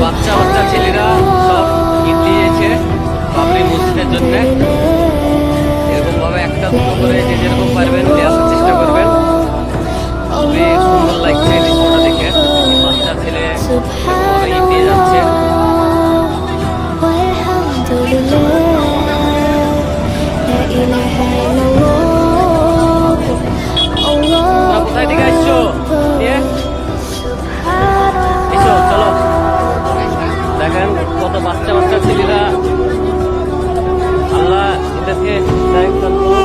বাচ্চা বাচ্চা ছেলেরা সব ঈদ দিয়েছে বাবরি মসজিদের জন্য। এরকম ভাবে একটা দুটো করে যে যেরকম পারবেন নিয়ে আসার চেষ্টা করবেন। খুবই সুন্দর লাগছে দৃশ্যটা দেখে। বাচ্চা ছেলে এরকমভাবে ঈদ দিয়ে যাচ্ছে। তোমরা কোথায় থেকে আসছো? এসো চলো, দেখেন কত বাচ্চা বাচ্চা ছেলেরা। আল্লাহ এদেরকে দায়িত্ব করুন।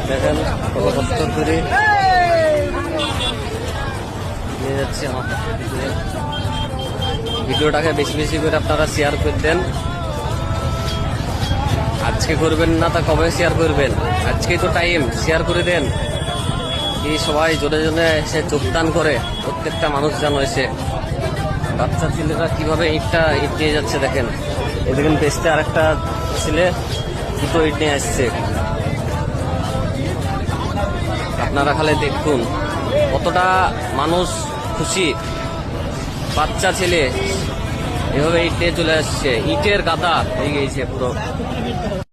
দেখেন কত কষ্ট করে নিয়ে যাচ্ছে আমার। ভিডিওটাকে বেশি বেশি করে আপনারা শেয়ার করে দেন। আজকে করবেন না তা কবে শেয়ার করবেন? আজকেই তো টাইম, শেয়ার করে দেন। এই সবাই জোরে জোরে এসে যোগদান করে, প্রত্যেকটা মানুষ যেন এসে। বাচ্চা ছেলেরা কিভাবে ঈদ নিয়ে যাচ্ছে দেখেন। এই দেখেন পেস্টে আরেকটা ছেলে দুটো ঈদ নিয়ে আসছে। আপনারা খালি দেখুন কতটা মানুষ খুশি। বাচ্চা ছেলে এভাবে ঈদ নিয়ে চলে আসছে। ইটের গাদা হয়ে গেছে পুরো।